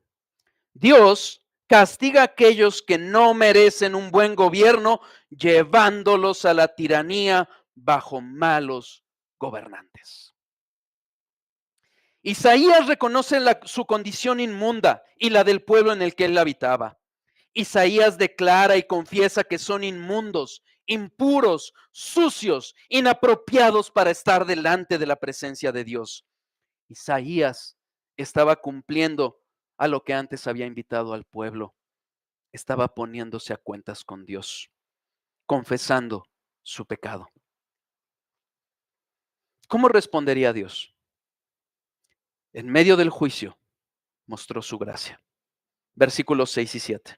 Dios castiga a aquellos que no merecen un buen gobierno, llevándolos a la tiranía bajo malos gobernantes. Isaías reconoce su condición inmunda y la del pueblo en el que él habitaba. Isaías declara y confiesa que son inmundos, impuros, sucios, inapropiados para estar delante de la presencia de Dios. Isaías estaba cumpliendo a lo que antes había invitado al pueblo. Estaba poniéndose a cuentas con Dios, confesando su pecado. ¿Cómo respondería Dios? En medio del juicio mostró su gracia. Versículos 6 y 7.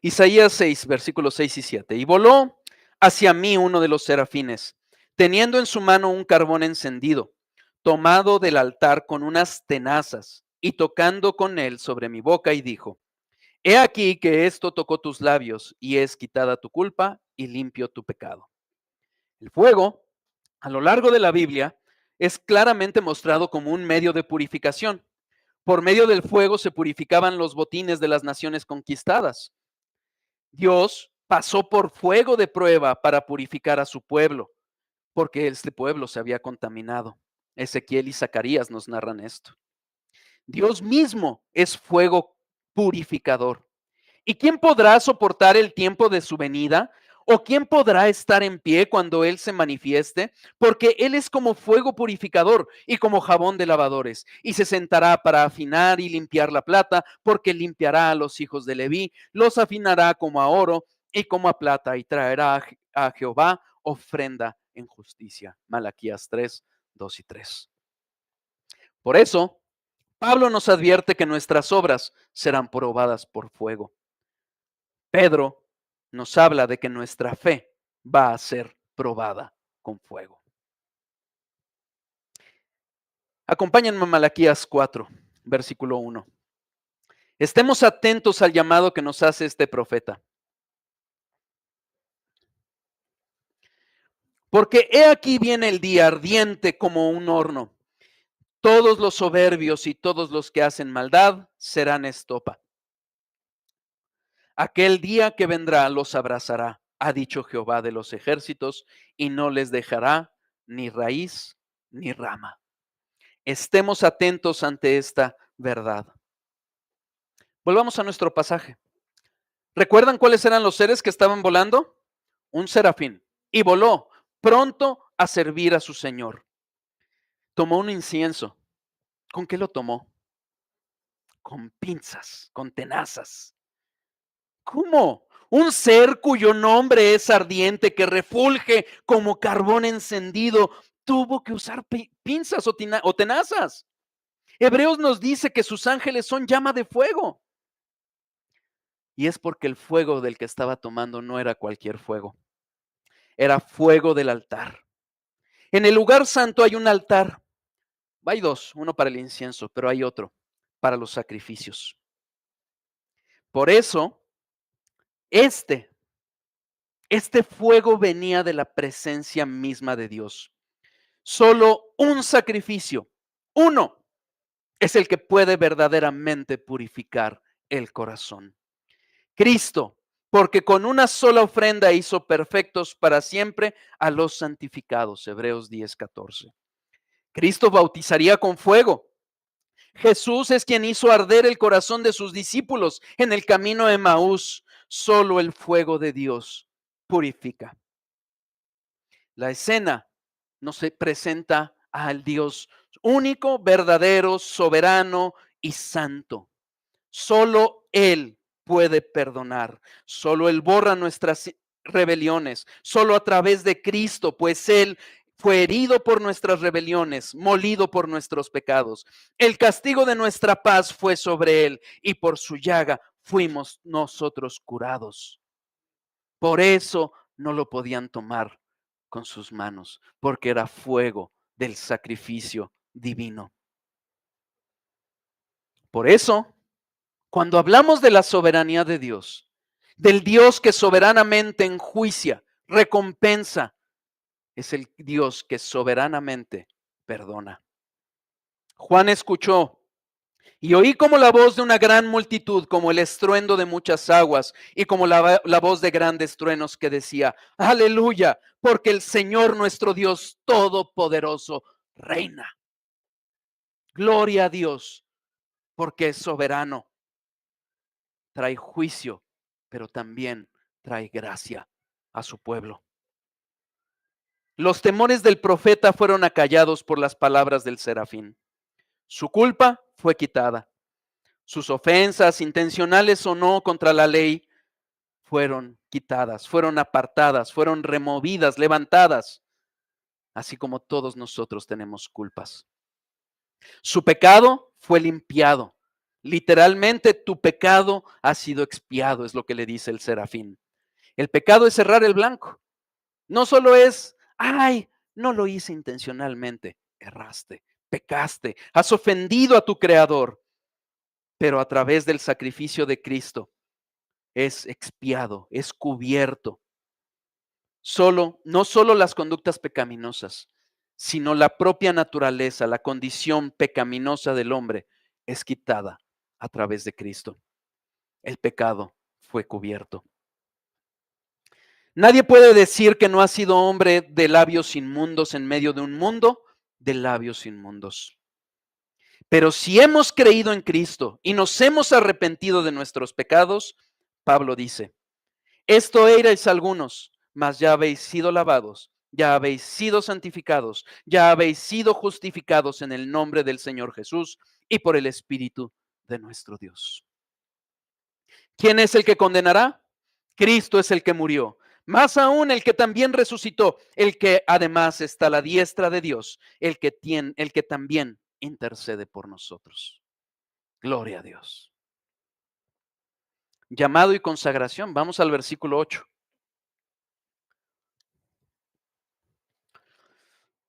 Isaías 6, versículos 6 y 7. Y voló hacia mí uno de los serafines, teniendo en su mano un carbón encendido, tomado del altar con unas tenazas, y tocando con él sobre mi boca, y dijo: He aquí que esto tocó tus labios, y es quitada tu culpa, y limpio tu pecado. El fuego, a lo largo de la Biblia, es claramente mostrado como un medio de purificación. Por medio del fuego se purificaban los botines de las naciones conquistadas. Dios pasó por fuego de prueba para purificar a su pueblo, porque este pueblo se había contaminado. Ezequiel y Zacarías nos narran esto. Dios mismo es fuego purificador. ¿Y quién podrá soportar el tiempo de su venida? ¿O quién podrá estar en pie cuando Él se manifieste? Porque Él es como fuego purificador y como jabón de lavadores. Y se sentará para afinar y limpiar la plata, porque limpiará a los hijos de Leví, los afinará como a oro y como a plata, y traerá a Jehová ofrenda en justicia. Malaquías 3, 2 y 3. Por eso, Pablo nos advierte que nuestras obras serán probadas por fuego. Pedro nos habla de que nuestra fe va a ser probada con fuego. Acompáñenme a Malaquías 4, versículo 1. Estemos atentos al llamado que nos hace este profeta. Porque he aquí viene el día ardiente como un horno. Todos los soberbios y todos los que hacen maldad serán estopa. Aquel día que vendrá los abrazará, ha dicho Jehová de los ejércitos, y no les dejará ni raíz ni rama. Estemos atentos ante esta verdad. Volvamos a nuestro pasaje. ¿Recuerdan cuáles eran los seres que estaban volando? Un serafín. Y voló pronto a servir a su Señor. Tomó un incienso. ¿Con qué lo tomó? Con pinzas, con tenazas. ¿Cómo? Un ser cuyo nombre es ardiente, que refulge como carbón encendido, tuvo que usar pinzas o tenazas. Hebreos nos dice que sus ángeles son llama de fuego. Y es porque el fuego del que estaba tomando no era cualquier fuego, era fuego del altar. En el lugar santo hay un altar. Hay dos, uno para el incienso, pero hay otro para los sacrificios. Por eso, este fuego venía de la presencia misma de Dios. Solo un sacrificio, uno, es el que puede verdaderamente purificar el corazón. Cristo, porque con una sola ofrenda hizo perfectos para siempre a los santificados. Hebreos 10:14. Cristo bautizaría con fuego. Jesús es quien hizo arder el corazón de sus discípulos en el camino de Emaús. Solo el fuego de Dios purifica. La escena nos presenta al Dios único, verdadero, soberano y santo. Solo Él puede perdonar. Solo Él borra nuestras rebeliones. Solo a través de Cristo, pues Él fue herido por nuestras rebeliones, molido por nuestros pecados. El castigo de nuestra paz fue sobre Él y por su llaga fuimos nosotros curados. Por eso no lo podían tomar con sus manos, porque era fuego del sacrificio divino. Por eso, cuando hablamos de la soberanía de Dios, del Dios que soberanamente enjuicia, recompensa. Es el Dios que soberanamente perdona. Juan escuchó y oí como la voz de una gran multitud, como el estruendo de muchas aguas y como la voz de grandes truenos que decía, aleluya, porque el Señor nuestro Dios Todopoderoso reina. Gloria a Dios, porque es soberano. Trae juicio, pero también trae gracia a su pueblo. Los temores del profeta fueron acallados por las palabras del serafín. Su culpa fue quitada. Sus ofensas, intencionales o no, contra la ley, fueron quitadas, fueron apartadas, fueron removidas, levantadas, así como todos nosotros tenemos culpas. Su pecado fue limpiado. Literalmente, tu pecado ha sido expiado, es lo que le dice el serafín. El pecado es cerrar el blanco. No solo es, ay, no lo hice intencionalmente, erraste, pecaste, has ofendido a tu creador, pero a través del sacrificio de Cristo es expiado, es cubierto. No solo las conductas pecaminosas, sino la propia naturaleza, la condición pecaminosa del hombre es quitada a través de Cristo. El pecado fue cubierto. Nadie puede decir que no ha sido hombre de labios inmundos en medio de un mundo de labios inmundos. Pero si hemos creído en Cristo y nos hemos arrepentido de nuestros pecados, Pablo dice, esto erais algunos, mas ya habéis sido lavados, ya habéis sido santificados, ya habéis sido justificados en el nombre del Señor Jesús y por el Espíritu de nuestro Dios. ¿Quién es el que condenará? Cristo es el que murió, más aún el que también resucitó, el que además está a la diestra de Dios, el que también intercede por nosotros. Gloria a Dios. Llamado y consagración. Vamos al versículo 8.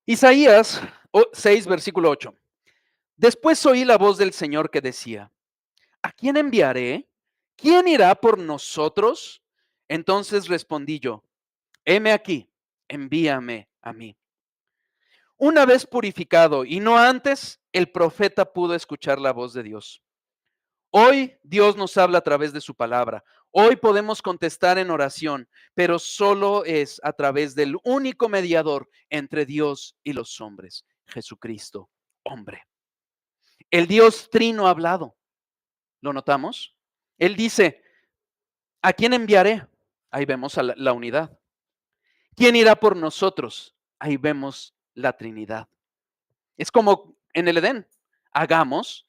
Isaías 6, versículo 8. Después oí la voz del Señor que decía, ¿a quién enviaré? ¿Quién irá por nosotros? Entonces respondí yo, heme aquí, envíame a mí. Una vez purificado y no antes, el profeta pudo escuchar la voz de Dios. Hoy Dios nos habla a través de su palabra. Hoy podemos contestar en oración, pero solo es a través del único mediador entre Dios y los hombres, Jesucristo, hombre. El Dios trino ha hablado. ¿Lo notamos? Él dice, ¿a quién enviaré? Ahí vemos a la unidad. ¿Quién irá por nosotros? Ahí vemos la Trinidad. Es como en el Edén, hagamos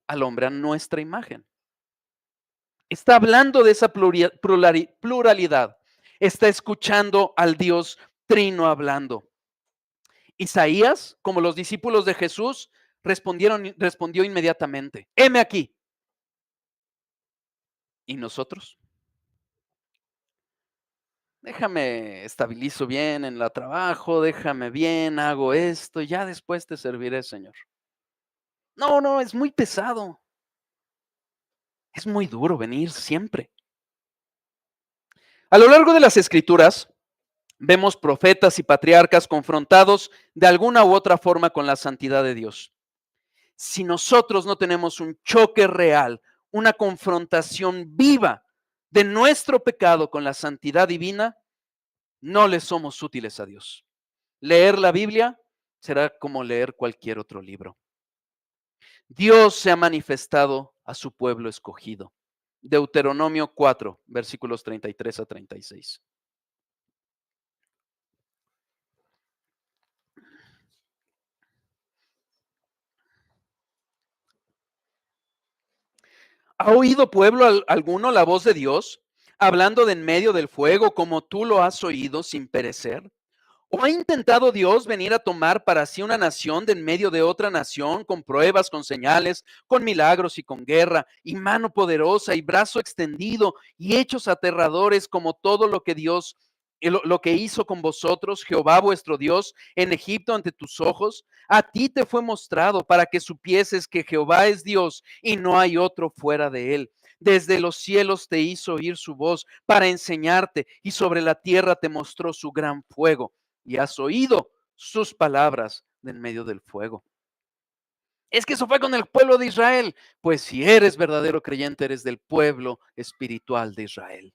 al hombre a nuestra imagen. Está hablando de esa pluralidad. Está escuchando al Dios trino hablando. Isaías, como los discípulos de Jesús, respondió inmediatamente, heme aquí. ¿Y nosotros? Déjame, estabilizo bien en el trabajo, déjame bien, hago esto, ya después te serviré, Señor. No, es muy pesado. Es muy duro venir siempre. A lo largo de las Escrituras, vemos profetas y patriarcas confrontados de alguna u otra forma con la santidad de Dios. Si nosotros no tenemos un choque real, una confrontación viva de nuestro pecado con la santidad divina, no le somos útiles a Dios. Leer la Biblia será como leer cualquier otro libro. Dios se ha manifestado a su pueblo escogido. Deuteronomio 4, versículos 33 a 36. ¿Ha oído pueblo alguno la voz de Dios, hablando de en medio del fuego como tú lo has oído sin perecer? ¿O ha intentado Dios venir a tomar para sí una nación de en medio de otra nación con pruebas, con señales, con milagros y con guerra, y mano poderosa y brazo extendido y hechos aterradores como todo lo que Dios, lo que hizo con vosotros, Jehová vuestro Dios, en Egipto ante tus ojos? A ti te fue mostrado para que supieses que Jehová es Dios y no hay otro fuera de él. Desde los cielos te hizo oír su voz para enseñarte, y sobre la tierra te mostró su gran fuego, y has oído sus palabras de en medio del fuego. Es que eso fue con el pueblo de Israel. Pues si eres verdadero creyente, eres del pueblo espiritual de Israel.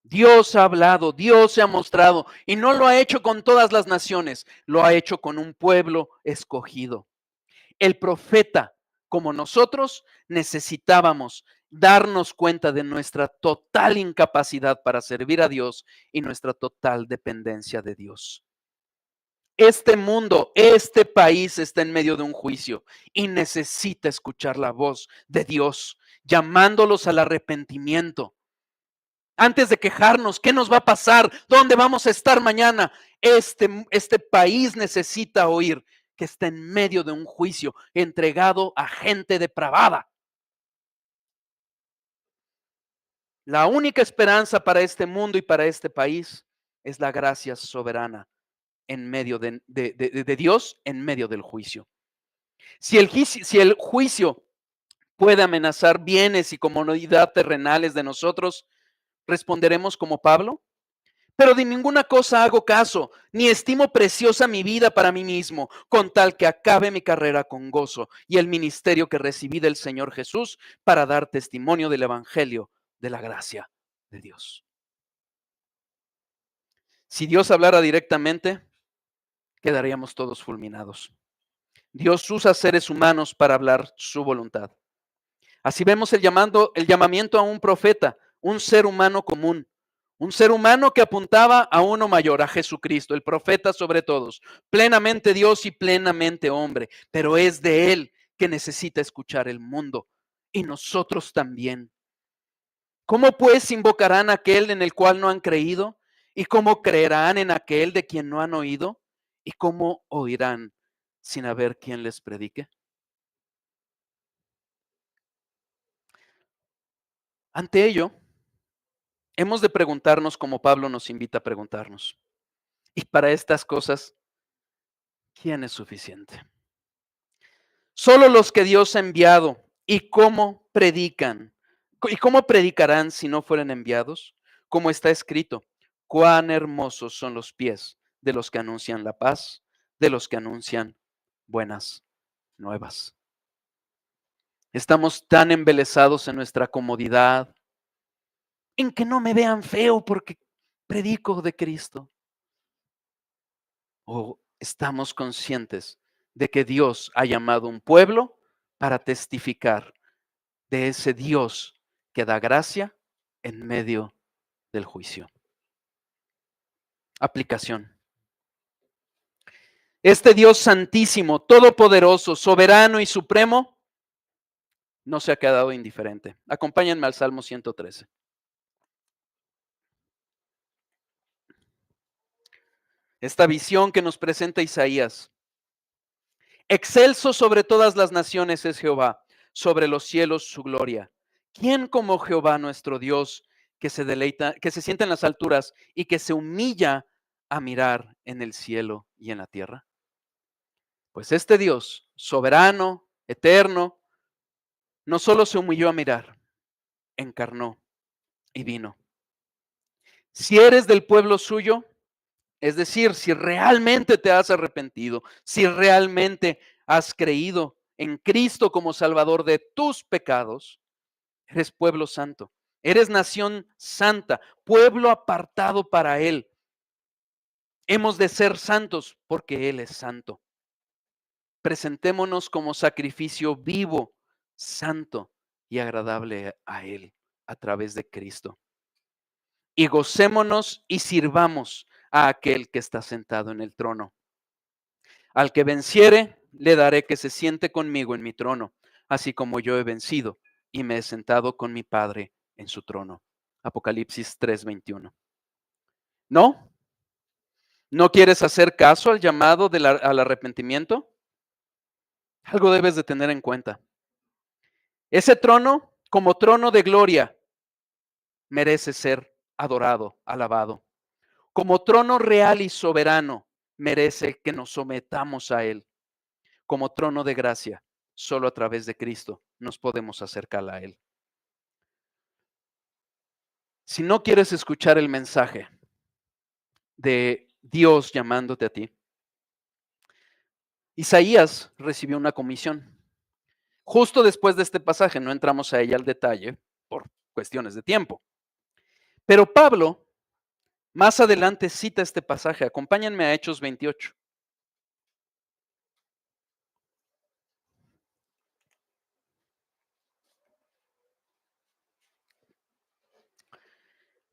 Dios ha hablado, Dios se ha mostrado, y no lo ha hecho con todas las naciones, lo ha hecho con un pueblo escogido. El profeta, como nosotros, necesitábamos darnos cuenta de nuestra total incapacidad para servir a Dios y nuestra total dependencia de Dios. Este mundo, este país está en medio de un juicio y necesita escuchar la voz de Dios, llamándolos al arrepentimiento. Antes de quejarnos, ¿qué nos va a pasar? ¿Dónde vamos a estar mañana? Este país necesita oír que está en medio de un juicio entregado a gente depravada. La única esperanza para este mundo y para este país es la gracia soberana en medio de Dios, en medio del juicio. Si el juicio puede amenazar bienes y comodidad terrenales de nosotros, ¿responderemos como Pablo? Pero de ninguna cosa hago caso, ni estimo preciosa mi vida para mí mismo, con tal que acabe mi carrera con gozo y el ministerio que recibí del Señor Jesús para dar testimonio del Evangelio de la gracia de Dios. Si Dios hablara directamente, quedaríamos todos fulminados. Dios usa seres humanos para hablar su voluntad. Así vemos el llamamiento a un profeta, un ser humano común, un ser humano que apuntaba a uno mayor, a Jesucristo, el profeta sobre todos, plenamente Dios y plenamente hombre, pero es de él que necesita escuchar el mundo y nosotros también. ¿Cómo pues invocarán a aquel en el cual no han creído? ¿Y cómo creerán en aquel de quien no han oído? ¿Y cómo oirán sin haber quien les predique? Ante ello, hemos de preguntarnos como Pablo nos invita a preguntarnos. Y para estas cosas, ¿quién es suficiente? Solo los que Dios ha enviado. ¿Y cómo predican? ¿Y cómo predicarán si no fueren enviados? Como está escrito, cuán hermosos son los pies de los que anuncian la paz, de los que anuncian buenas nuevas. Estamos tan embelesados en nuestra comodidad, en que no me vean feo porque predico de Cristo. ¿O estamos conscientes de que Dios ha llamado un pueblo para testificar de ese Dios que da gracia en medio del juicio? Aplicación. Este Dios santísimo, todopoderoso, soberano y supremo no se ha quedado indiferente. Acompáñenme al Salmo 113. Esta visión que nos presenta Isaías. Excelso sobre todas las naciones es Jehová, sobre los cielos su gloria. ¿Quién como Jehová nuestro Dios, que se deleita, que se sienta en las alturas y que se humilla a mirar en el cielo y en la tierra? Pues este Dios, soberano, eterno, no solo se humilló a mirar, encarnó y vino. Si eres del pueblo suyo, es decir, si realmente te has arrepentido, si realmente has creído en Cristo como Salvador de tus pecados, eres pueblo santo, eres nación santa, pueblo apartado para Él. Hemos de ser santos porque Él es santo. Presentémonos como sacrificio vivo, santo y agradable a Él a través de Cristo. Y gocémonos y sirvamos a aquel que está sentado en el trono. Al que venciere, le daré que se siente conmigo en mi trono, así como yo he vencido y me he sentado con mi Padre en su trono. Apocalipsis 3:21. ¿No? ¿No quieres hacer caso al llamado al arrepentimiento? Algo debes de tener en cuenta. Ese trono, como trono de gloria, merece ser adorado, alabado. Como trono real y soberano, merece que nos sometamos a Él. Como trono de gracia, solo a través de Cristo nos podemos acercar a Él. Si no quieres escuchar el mensaje de Dios llamándote a ti, Isaías recibió una comisión. Justo después de este pasaje, no entramos a ella al detalle por cuestiones de tiempo. Pero Pablo más adelante cita este pasaje. Acompáñenme a Hechos 28.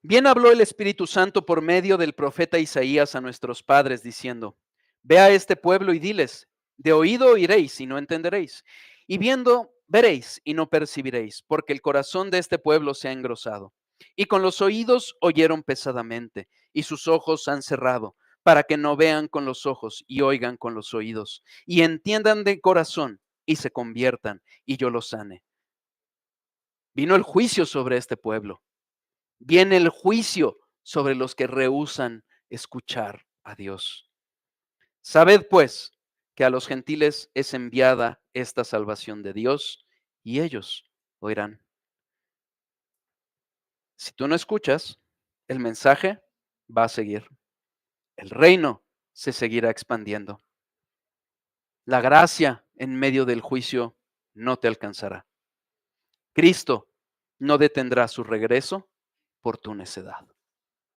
Bien habló el Espíritu Santo por medio del profeta Isaías a nuestros padres, diciendo: Ve a este pueblo y diles, de oído oiréis y no entenderéis, y viendo veréis y no percibiréis, porque el corazón de este pueblo se ha engrosado, y con los oídos oyeron pesadamente, y sus ojos han cerrado, para que no vean con los ojos y oigan con los oídos, y entiendan de corazón y se conviertan, y yo los sane. Vino el juicio sobre este pueblo. Viene el juicio sobre los que rehúsan escuchar a Dios. Sabed pues que a los gentiles es enviada esta salvación de Dios y ellos oirán. Si tú no escuchas, el mensaje va a seguir. El reino se seguirá expandiendo. La gracia en medio del juicio no te alcanzará. Cristo no detendrá su regreso por tu necedad.